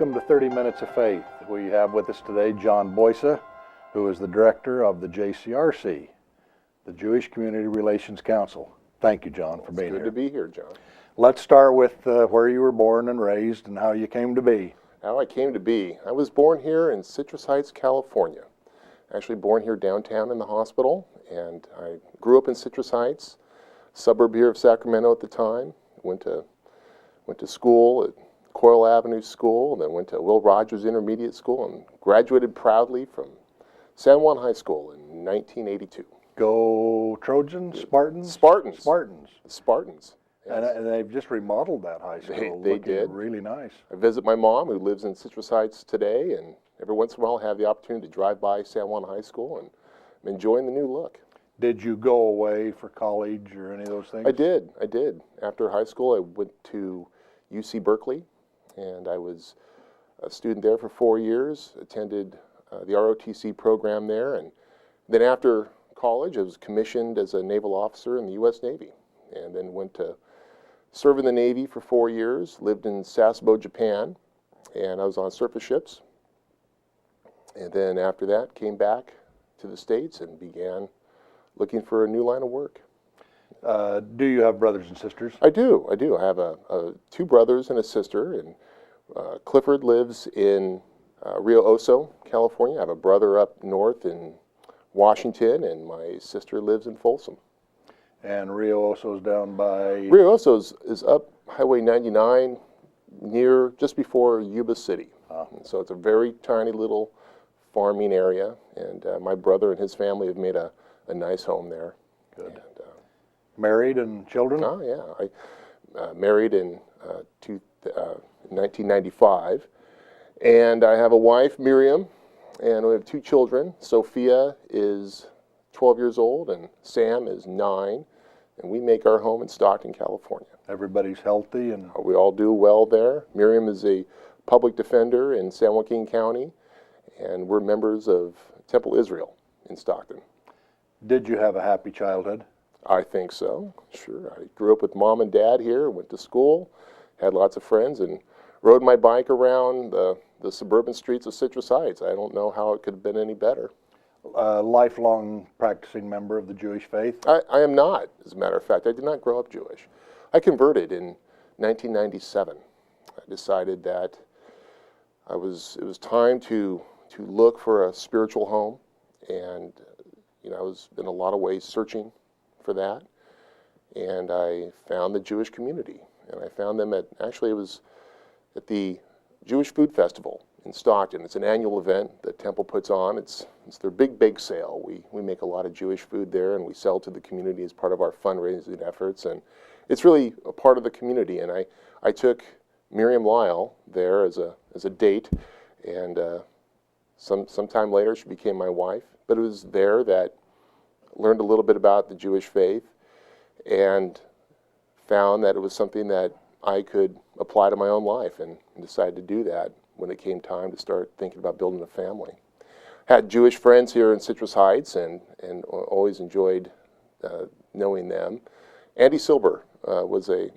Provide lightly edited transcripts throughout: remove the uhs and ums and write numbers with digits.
Welcome to 30 Minutes of Faith. We have with us today John Boisa, who is the director of the JCRC, the Jewish Community Relations Council. Thank you, John, for being here. It's good to be here, John. Let's start with where you were born and raised and how you came to be. How I came to be. I was born here in Citrus Heights, California. Actually born here downtown in the hospital, and I grew up in Citrus Heights, suburb here of Sacramento at the time. Went to school at Coyle Avenue School, and then went to Will Rogers Intermediate School, and graduated proudly from San Juan High School in 1982. Go Trojans, Spartans? Spartans. Spartans. Yes. And they've just remodeled that high school. They did. Really nice. I visit my mom, who lives in Citrus Heights today, and every once in a while I have the opportunity to drive by San Juan High School, and I'm enjoying the new look. Did you go away for college or any of those things? I did. After high school, I went to UC Berkeley, and I was a student there for 4 years, attended the ROTC program there, and then after college, I was commissioned as a naval officer in the U.S. Navy, and then went to serve in the Navy for 4 years, lived in Sasebo, Japan, and I was on surface ships, and then after that, came back to the States and began looking for a new line of work. Do you have brothers and sisters? I do. I have two brothers and a sister, and Clifford lives in Rio Oso, California. I have a brother up north in Washington, and my sister lives in Folsom. And Rio Oso is down by? Rio Oso is up Highway 99, just before Yuba City. So it's a very tiny little farming area, and my brother and his family have made a nice home there. Good. And, married and children? Oh, yeah. I married in 1995, and I have a wife, Miriam, and we have two children. Sophia is 12 years old, and Sam is 9, and we make our home in Stockton, California. Everybody's healthy, and we all do well there. Miriam is a public defender in San Joaquin County, and we're members of Temple Israel in Stockton. Did you have a happy childhood? I think so, sure. I grew up with mom and dad here, went to school, had lots of friends, and rode my bike around the suburban streets of Citrus Heights. I don't know how it could have been any better. A lifelong practicing member of the Jewish faith? I am not, as a matter of fact. I did not grow up Jewish. I converted in 1997. I decided that it was time to look for a spiritual home, and I was in a lot of ways searching for that, and I found the Jewish community, and I found them it was at the Jewish Food Festival in Stockton. It's an annual event that Temple puts on. It's their big bake sale. We make a lot of Jewish food there, and we sell to the community as part of our fundraising efforts, and it's really a part of the community. And I took Miriam Lyle there as a date, and sometime later she became my wife. But it was there that I learned a little bit about the Jewish faith and found that it was something that I could apply to my own life, and decided to do that when it came time to start thinking about building a family. Had Jewish friends here in Citrus Heights, and always enjoyed knowing them. Andy Silber was a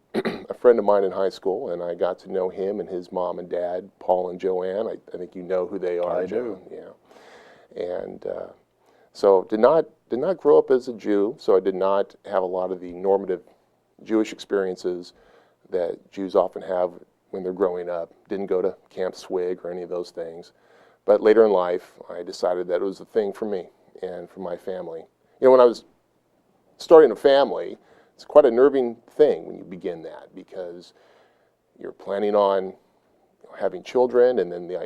friend of mine in high school, and I got to know him and his mom and dad, Paul and Joanne. I think you know who they are. I do. Yeah. And so did not grow up as a Jew, so I did not have a lot of the normative Jewish experiences that Jews often have when they're growing up. Didn't go to Camp Swig or any of those things. But later in life, I decided that it was a thing for me and for my family. When I was starting a family, it's quite a nerving thing when you begin that, because you're planning on having children, and then the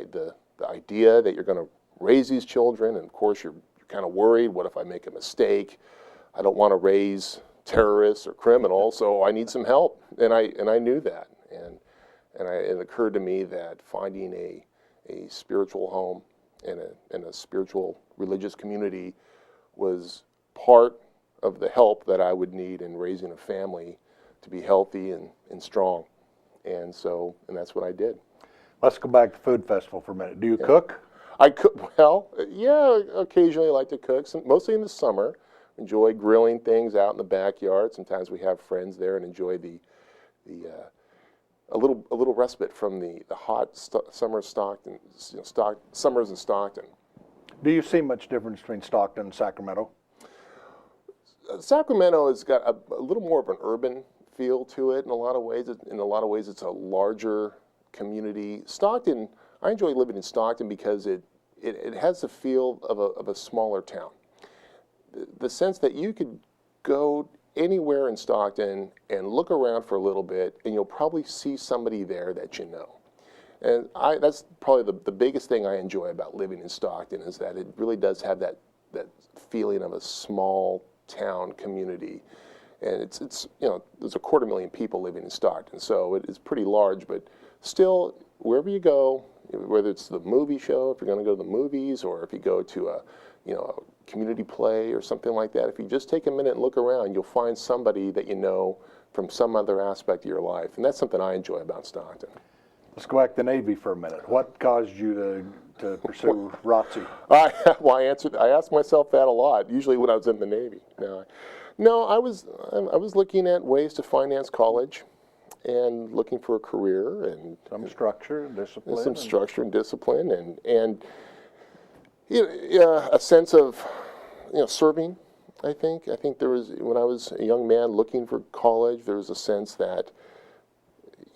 idea that you're going to raise these children, and of course you're kind of worried, what if I make a mistake? I don't want to raise terrorists or criminals, so I need some help. And I knew that. And it occurred to me that finding a spiritual home and a spiritual religious community was part of the help that I would need in raising a family to be healthy and strong. And that's what I did. Let's go back to Food Festival for a minute. Do you cook? I cook, occasionally I like to cook, mostly in the summer. Enjoy grilling things out in the backyard. Sometimes we have friends there and enjoy the a little respite from the hot summer Stockton, summers in Stockton. Do you see much difference between Stockton and Sacramento? Sacramento has got a little more of an urban feel to it in a lot of ways. In a lot of ways, it's a larger community. Stockton, I enjoy living in Stockton because it has the feel of a smaller town. The sense that you could go anywhere in Stockton and look around for a little bit, and you'll probably see somebody there that you know. And that's probably the biggest thing I enjoy about living in Stockton, is that it really does have that feeling of a small town community. And it's there's 250,000 people living in Stockton, so it is pretty large, but still, wherever you go, whether it's the movie show, if you're going to go to the movies, or if you go to a community play or something like that, if you just take a minute and look around, you'll find somebody that you know from some other aspect of your life. And that's something I enjoy about Stockton. Let's go back to the Navy for a minute. What caused you to pursue ROTC? I asked myself that a lot, usually when I was in the Navy. No, I was looking at ways to finance college and looking for a career and some structure and discipline. Some structure and discipline and a sense of serving. I think there was, when I was a young man looking for college, there was a sense that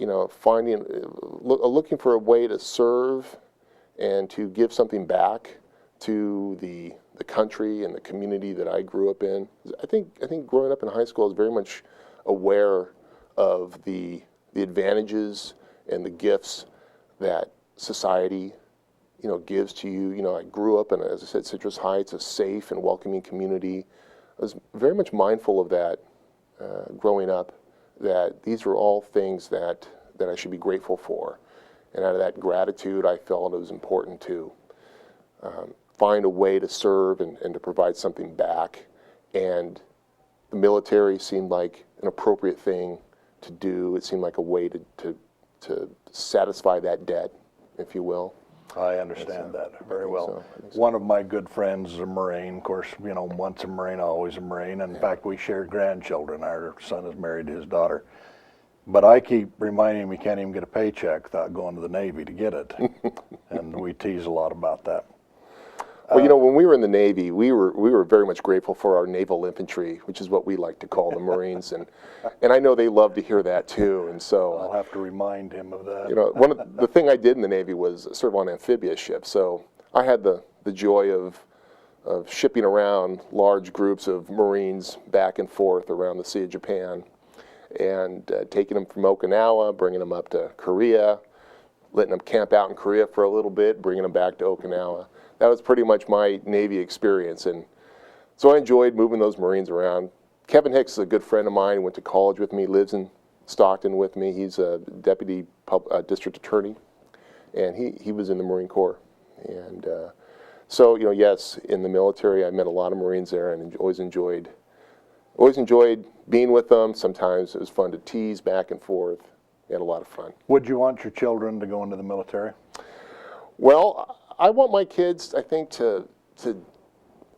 looking for a way to serve and to give something back to the country and the community that I grew up in. I think growing up in high school, I was very much aware of the advantages and the gifts that society gives to you. I grew up in, as I said, Citrus Heights, a safe and welcoming community. I was very much mindful of that growing up, that these were all things that I should be grateful for. And out of that gratitude, I felt it was important to find a way to serve and to provide something back. And the military seemed like an appropriate thing to do. It seemed like a way to satisfy that debt, if you will. I understand that very well. One of my good friends is a Marine. Of course, once a Marine, always a Marine. And in fact, we share grandchildren. Our son is married to his daughter. But I keep reminding him he can't even get a paycheck without going to the Navy to get it. And we tease a lot about that. Well, when we were in the Navy, we were very much grateful for our naval infantry, which is what we like to call the Marines, and I know they love to hear that too. And so I'll have to remind him of that. One of the thing I did in the Navy was serve on amphibious ships, so I had the joy of shipping around large groups of Marines back and forth around the Sea of Japan, and taking them from Okinawa, bringing them up to Korea, letting them camp out in Korea for a little bit, bringing them back to Okinawa. That was pretty much my Navy experience, and so I enjoyed moving those Marines around. Kevin Hicks is a good friend of mine, went to college with me, lives in Stockton with me. He's a deputy district attorney, and he was in the Marine Corps. And so, yes, in the military, I met a lot of Marines there, and always enjoyed being with them. Sometimes it was fun to tease back and forth. We had a lot of fun. Would you want your children to go into the military? Well, I want my kids, I think, to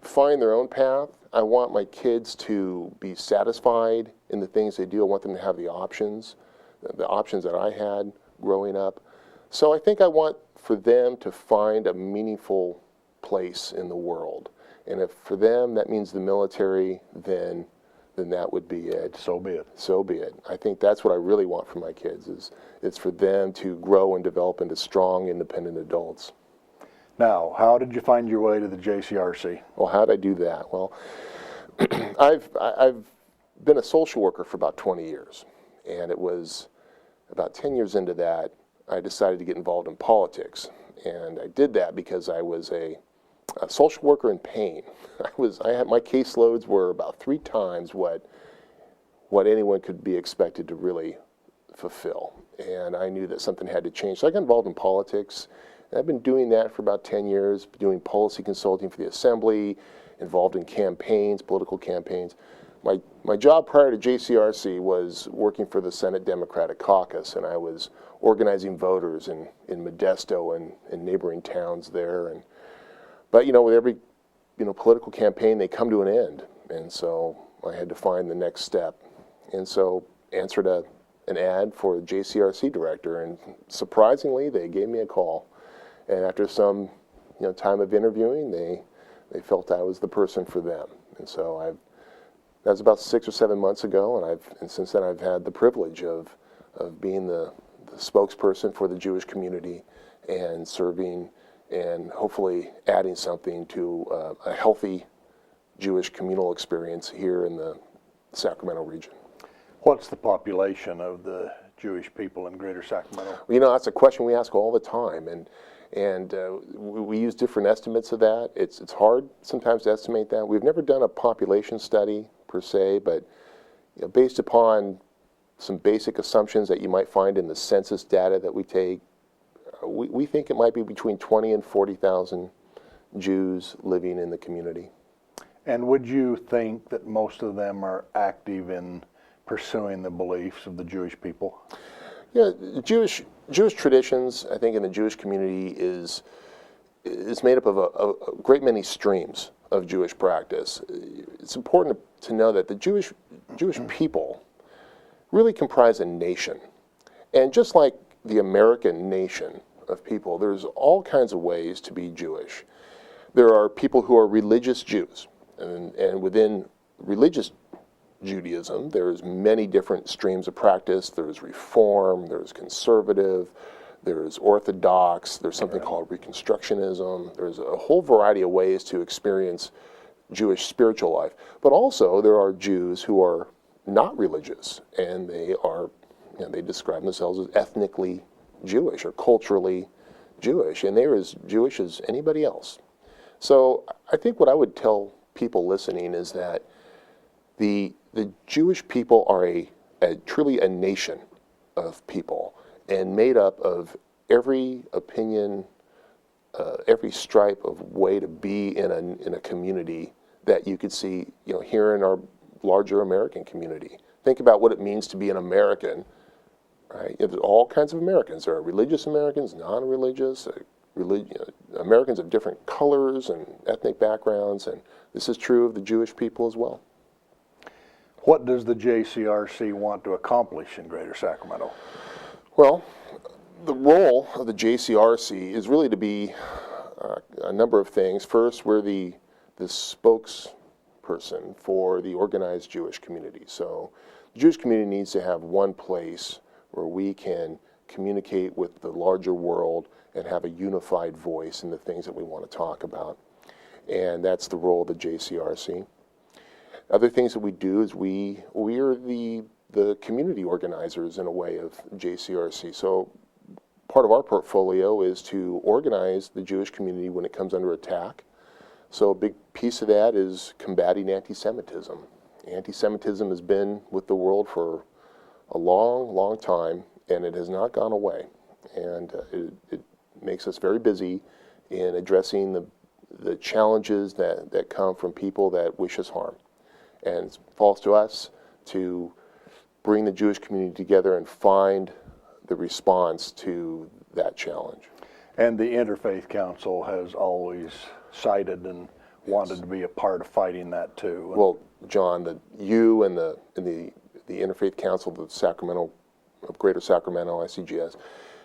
find their own path. I want my kids to be satisfied in the things they do. I want them to have the options that I had growing up. So I think I want for them to find a meaningful place in the world. And if for them that means the military, then that would be it. So be it. So be it. I think that's what I really want for my kids, is it's for them to grow and develop into strong, independent adults. Now, how did you find your way to the JCRC? Well, how did I do that? Well, I've been a social worker for about 20 years, and it was about 10 years into that I decided to get involved in politics, and I did that because I was a social worker in pain. I had my caseloads were about 3 times what anyone could be expected to really fulfill, and I knew that something had to change. So I got involved in politics. I've been doing that for about 10 years, doing policy consulting for the Assembly, involved in campaigns, political campaigns. My job prior to JCRC was working for the Senate Democratic Caucus, and I was organizing voters in Modesto and in neighboring towns there. But with every political campaign, they come to an end, and so I had to find the next step. And so answered a an ad for a JCRC director, and surprisingly, they gave me a call. And after some time of interviewing, they felt I was the person for them. And so that was about 6 or 7 months ago, and since then I've had the privilege of being the spokesperson for the Jewish community and serving and hopefully adding something to a healthy Jewish communal experience here in the Sacramento region. What's the population of the Jewish people in Greater Sacramento? That's a question we ask all the time, and we use different estimates of that. It's hard sometimes to estimate that. We've never done a population study per se, but based upon some basic assumptions that you might find in the census data that we take, we think it might be between 20 and 40,000 Jews living in the community. And would you think that most of them are active in pursuing the beliefs of the Jewish people? Yeah, Jewish traditions, I think, in the Jewish community is made up of a great many streams of Jewish practice. It's important to know that the Jewish people really comprise a nation. And just like the American nation of people, there's all kinds of ways to be Jewish. There are people who are religious Jews, and within religious Judaism, there's many different streams of practice. There's Reform, there's Conservative, there's Orthodox, there's something called Reconstructionism. There's a whole variety of ways to experience Jewish spiritual life. But also there are Jews who are not religious, and they describe themselves as ethnically Jewish or culturally Jewish, and they're as Jewish as anybody else. So I think what I would tell people listening is that the Jewish people are truly a nation of people, and made up of every opinion, every stripe of way to be in a community that you could see, here in our larger American community. Think about what it means to be an American, right? There's all kinds of Americans. There are religious Americans, non-religious, Americans of different colors and ethnic backgrounds, and this is true of the Jewish people as well. What does the JCRC want to accomplish in Greater Sacramento? Well, the role of the JCRC is really to be a number of things. First, we're the spokesperson for the organized Jewish community. So the Jewish community needs to have one place where we can communicate with the larger world and have a unified voice in the things that we want to talk about. And that's the role of the JCRC. Other things that we do is we are the community organizers in a way of JCRC. So part of our portfolio is to organize the Jewish community when it comes under attack. So a big piece of that is combating anti-Semitism. Anti-Semitism has been with the world for a long, long time, and it has not gone away. And it makes us very busy in addressing the challenges that come from people that wish us harm. And it falls to us to bring the Jewish community together and find the response to that challenge. And the Interfaith Council has always cited and wanted to be a part of fighting that too. Well, John, you and the Interfaith Council of Greater Sacramento, ICGS,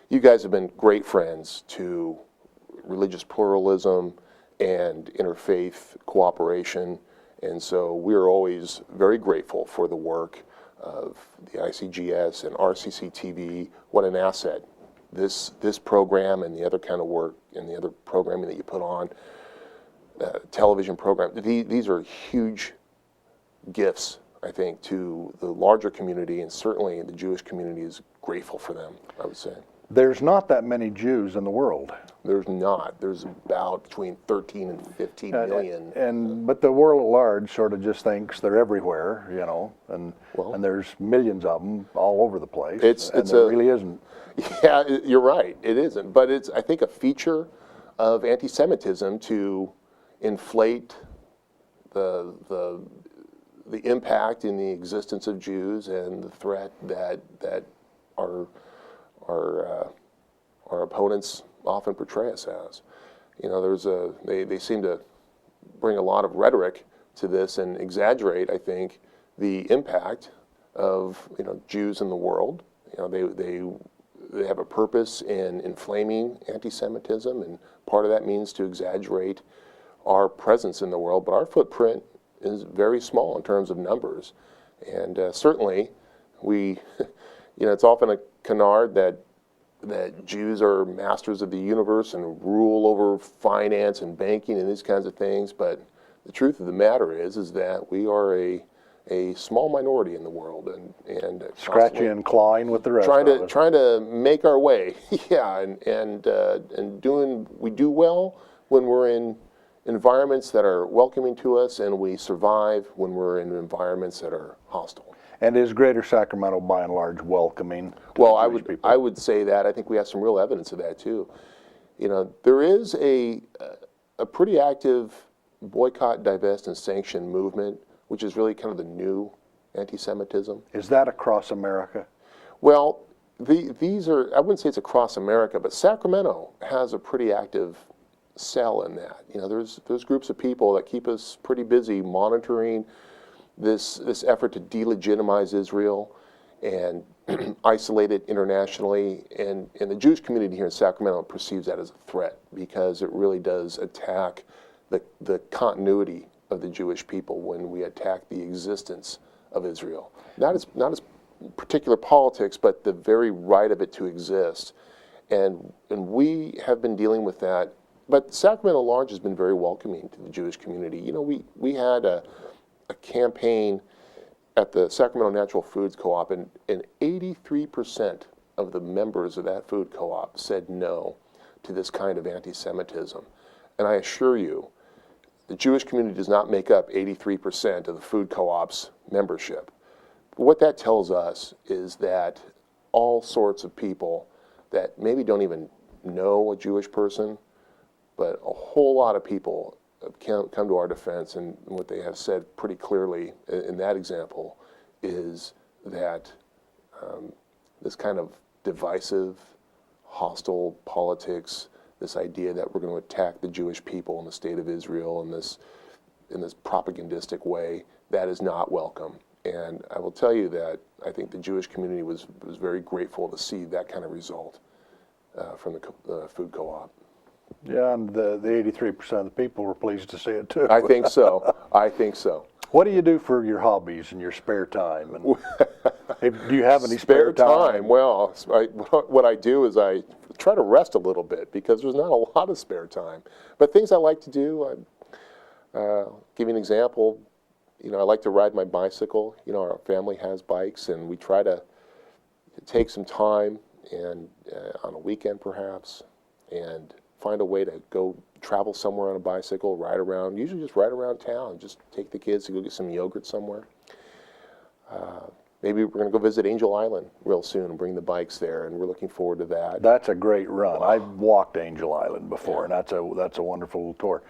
you guys have been great friends to religious pluralism and interfaith cooperation. And so we're always very grateful for the work of the ICGS and RCC TV. What an asset this program and the other kind of work and the other programming that you put on, television program, these are huge gifts, I think, to the larger community, and certainly the Jewish community is grateful for them, I would say. There's not that many Jews in the world. There's not. There's about between 13 and 15 million. But the world at large sort of just thinks they're everywhere, and there's millions of them all over the place. It really isn't. Yeah, you're right. It isn't. But it's, I think, a feature of anti-Semitism to inflate the impact in the existence of Jews and the threat that our opponents often portray us as. They seem to bring a lot of rhetoric to this and exaggerate, I think, the impact of Jews in the world They have a purpose in inflaming anti-Semitism, and part of that means to exaggerate our presence in the world, but our footprint is very small in terms of numbers. And certainly, it's often a canard that Jews are masters of the universe and rule over finance and banking and these kinds of things, but the truth of the matter is that we are a small minority in the world, and scratching and clawing with the rest of us. Trying to make our way, yeah, and we do well when we're in environments that are welcoming to us, and we survive when we're in environments that are hostile. And is Greater Sacramento by and large welcoming to Well, Jewish people? I would say that. I think we have some real evidence of that too. There is a pretty active boycott, divest, and sanction movement, which is really kind of the new anti-Semitism. Is that across America? Well, these are, I wouldn't say it's across America, but Sacramento has a pretty active cell in that. There's groups of people that keep us pretty busy monitoring this effort to delegitimize Israel and isolate it internationally. And the Jewish community here in Sacramento perceives that as a threat because it really does attack the continuity of the Jewish people when we attack the existence of Israel. Not as particular politics, but the very right of it to exist. And we have been dealing with that. But Sacramento at large has been very welcoming to the Jewish community. We had a campaign at the Sacramento Natural Foods Co-op, and 83% of the members of that food co-op said no to this kind of anti-Semitism. And I assure you, the Jewish community does not make up 83% of the food co-op's membership. But what that tells us is that all sorts of people that maybe don't even know a Jewish person, but a whole lot of people come to our defense, and what they have said pretty clearly in that example is that this kind of divisive, hostile politics, this idea that we're going to attack the Jewish people in the state of Israel in this propagandistic way, that is not welcome. And I will tell you that I think the Jewish community was very grateful to see that kind of result from the food co-op. Yeah, and the 83% of the people were pleased to see it too. I think so. I think so. What do you do for your hobbies and your spare time? And do you have any spare time? Well, what I do is I try to rest a little bit because there's not a lot of spare time. But things I like to do, give you an example. I like to ride my bicycle. Our family has bikes, and we try to take some time and on a weekend perhaps, and find a way to go travel somewhere on a bicycle, ride around, usually just ride around town, just take the kids to go get some yogurt somewhere. Maybe we're going to go visit Angel Island real soon and bring the bikes there, and we're looking forward to that. That's a great run. I've walked Angel Island before, and that's a wonderful little tour.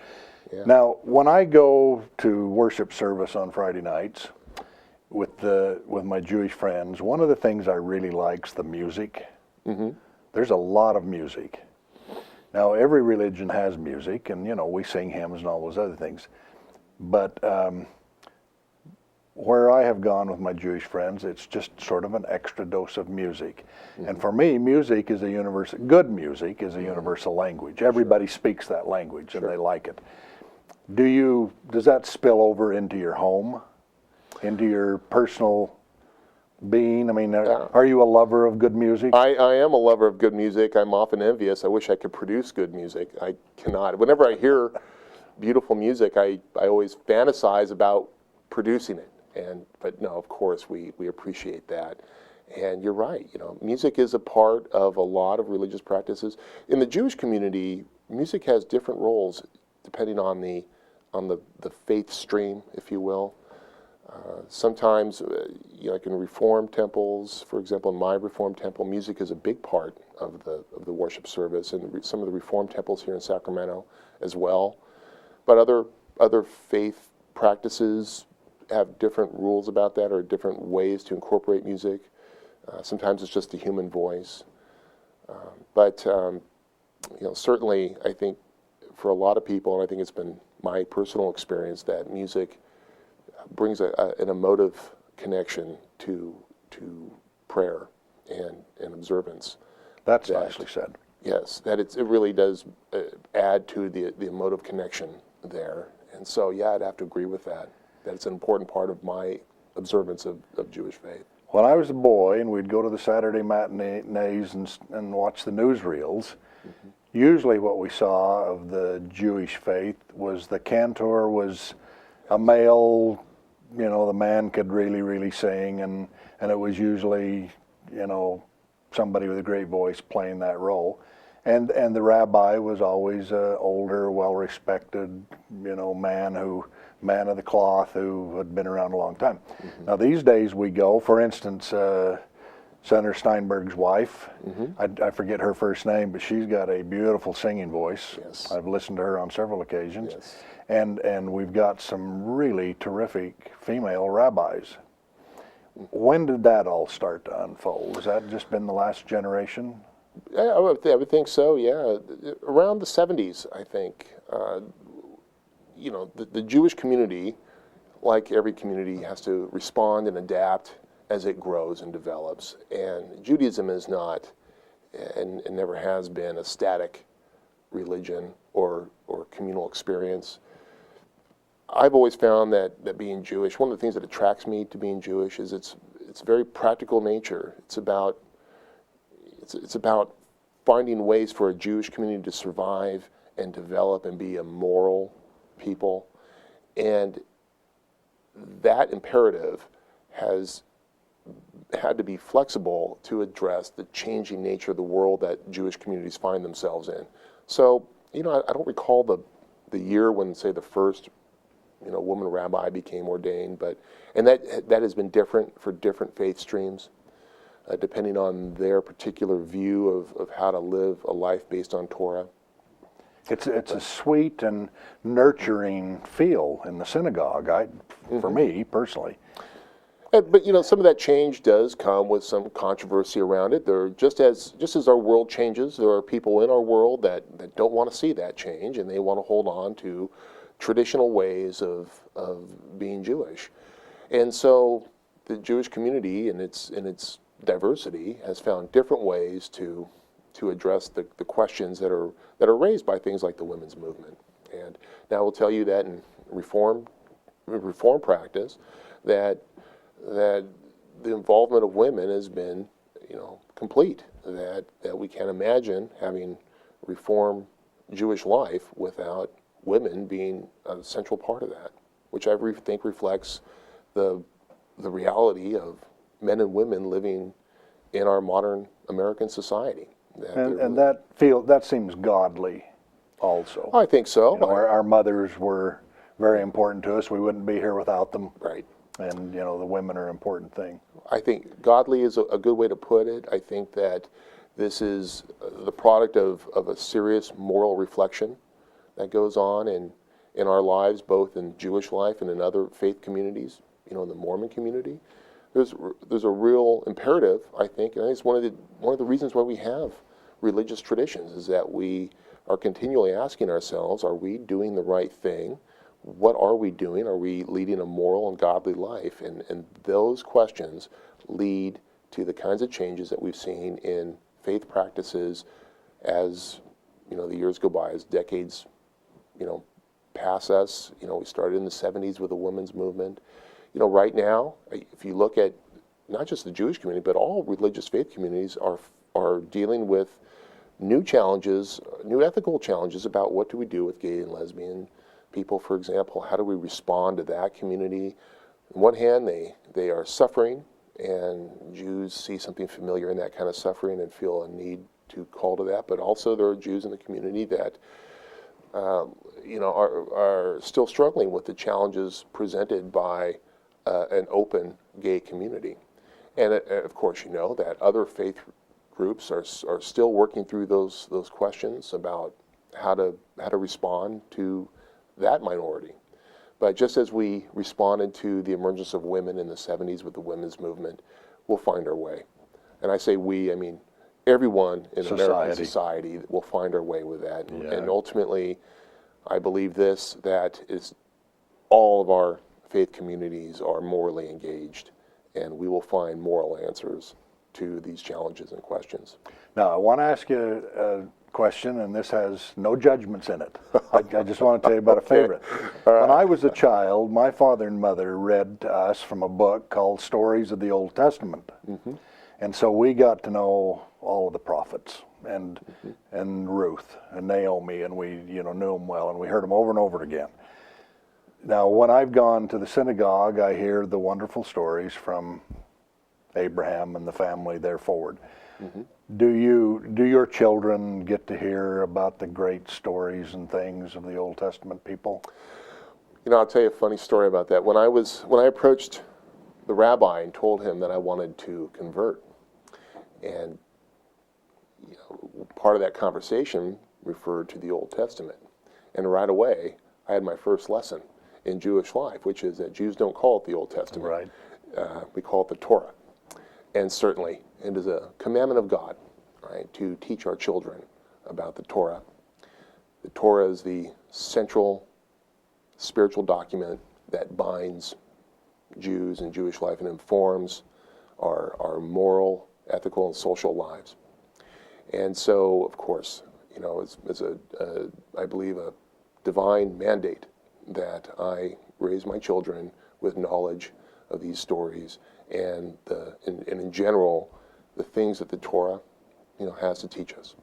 Yeah. Now, when I go to worship service on Friday nights with my Jewish friends, one of the things I really like is the music. Mm-hmm. There's a lot of music. Now, every religion has music, and, we sing hymns and all those other things. But where I have gone with my Jewish friends, it's just sort of an extra dose of music. Mm-hmm. And for me, music is good music is a universal language. Everybody speaks that language, and they like it. Does that spill over into your home, into your personal being? I mean, are you a lover of good music? I am a lover of good music. I'm often envious. I wish I could produce good music. I cannot. Whenever I hear beautiful music, I always fantasize about producing it. But no, of course, we appreciate that. And you're right. Music is a part of a lot of religious practices. In the Jewish community, music has different roles depending on the faith stream, if you will. Sometimes, like in Reformed temples, for example, in my Reformed temple, music is a big part of the worship service, and some of the Reformed temples here in Sacramento as well. But other faith practices have different rules about that, or different ways to incorporate music. Sometimes it's just the human voice. But certainly, I think for a lot of people, and I think it's been my personal experience, that music brings an emotive connection to prayer and observance. That's nicely said. Yes, that it really does add to the emotive connection there. And so, yeah, I'd have to agree with that it's an important part of my observance of Jewish faith. When I was a boy and we'd go to the Saturday matinees and watch the newsreels, usually what we saw of the Jewish faith was the cantor was a male, the man could really, really sing, and it was usually, somebody with a great voice playing that role. And the rabbi was always an older, well-respected, man of the cloth who had been around a long time. Now these days we go, for instance, Senator Steinberg's wife, I forget her first name, but she's got a beautiful singing voice. Yes. I've listened to her on several occasions. Yes. And we've got some really terrific female rabbis. When did that all start to unfold? Has that just been the last generation? Yeah, I would think so, yeah. Around the 70s, I think. The Jewish community, like every community, has to respond and adapt as it grows and develops. And Judaism is not, and never has been, a static religion or communal experience. I've always found that being Jewish, one of the things that attracts me to being Jewish is its very practical nature. It's about finding ways for a Jewish community to survive and develop and be a moral people. And that imperative has had to be flexible to address the changing nature of the world that Jewish communities find themselves in. So, I don't recall the year when, say, the first woman rabbi became ordained, and that has been different for different faith streams, depending on their particular view of how to live a life based on Torah. It's a sweet and nurturing feel in the synagogue, for me personally. But some of that change does come with some controversy around it. Just as our world changes, there are people in our world that don't want to see that change, and they want to hold on to traditional ways of being Jewish. And so the Jewish community in its diversity has found different ways to address the questions that are raised by things like the women's movement. And now I will tell you that in reform practice, that the involvement of women has been, complete. That we can't imagine having reform Jewish life without women being a central part of that, which I think reflects the reality of men and women living in our modern American society. And that seems godly also. I think so. Our mothers were very important to us. We wouldn't be here without them. Right. And, the women are an important thing. I think godly is a good way to put it. I think that this is the product of a serious moral reflection that goes on in our lives, both in Jewish life and in other faith communities, in the Mormon community. There's a real imperative, I think, and I think it's one of the reasons why we have religious traditions, is that we are continually asking ourselves, are we doing the right thing? What are we doing? Are we leading a moral and godly life? And those questions lead to the kinds of changes that we've seen in faith practices as the years go by, as decades pass us. We started in the 70s with the women's movement. Right now, if you look at not just the Jewish community, but all religious faith communities are dealing with new challenges, new ethical challenges about what do we do with gay and lesbian people, for example. How do we respond to that community? On one hand, they are suffering, and Jews see something familiar in that kind of suffering and feel a need to call to that. But also there are Jews in the community that are still struggling with the challenges presented by an open gay community. And of course, that other faith groups are still working through those questions about how to respond to that minority. But just as we responded to the emergence of women in the 70s with the women's movement, we'll find our way. And I say we, I mean everyone in American society will find our way with that. Yeah. And ultimately, I believe that is all of our faith communities are morally engaged, and we will find moral answers to these challenges and questions. Now, I want to ask you a question, and this has no judgments in it. I just want to tell you about a favorite. When I was a child, my father and mother read to us from a book called Stories of the Old Testament. And so we got to know all of the prophets and Ruth and Naomi, and we knew them well, and we heard them over and over again. Now, when I've gone to the synagogue, I hear the wonderful stories from Abraham and the family there forward. Do your children get to hear about the great stories and things of the Old Testament people? I'll tell you a funny story about that. When I approached the rabbi and told him that I wanted to convert, and part of that conversation referred to the Old Testament, and right away I had my first lesson in Jewish life, which is that Jews don't call it the Old Testament. Right. We call it the Torah. And certainly, it is a commandment of God, right, to teach our children about the Torah. The Torah is the central spiritual document that binds Jews and Jewish life and informs our moral, ethical, and social lives. And so, of course, it's I believe, a divine mandate that I raise my children with knowledge of these stories and in general, the things that the Torah, has to teach us.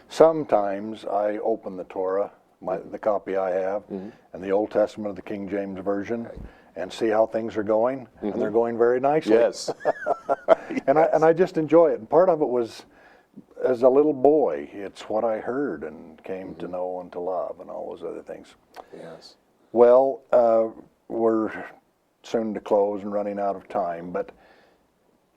Sometimes I open the Torah, the copy I have, and the Old Testament of the King James Version, and see how things are going, and they're going very nicely. Yes. And I just enjoy it. And part of it was, as a little boy, it's what I heard and came to know and to love and all those other things. Yes. Well, we're soon to close and running out of time, but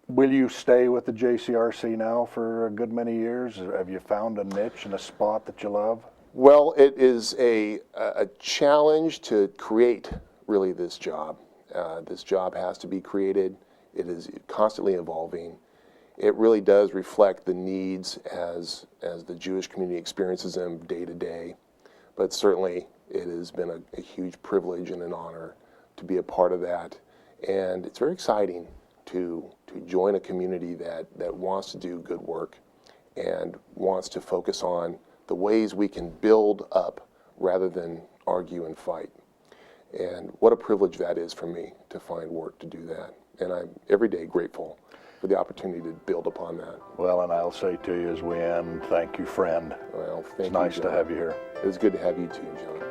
will you stay with the JCRC now for a good many years? Have you found a niche and a spot that you love? Well, it is a challenge to create, really, this job. This job has to be created. It is constantly evolving. It really does reflect the needs as the Jewish community experiences them day to day. But certainly, it has been a huge privilege and an honor to be a part of that. And it's very exciting to join a community that wants to do good work and wants to focus on the ways we can build up rather than argue and fight. And what a privilege that is for me to find work to do that. And I'm every day grateful for the opportunity to build upon that. Well, and I'll say to you as we end, thank you, friend. Well, thank you, It's nice to John. have you here. It's good to have you too, John.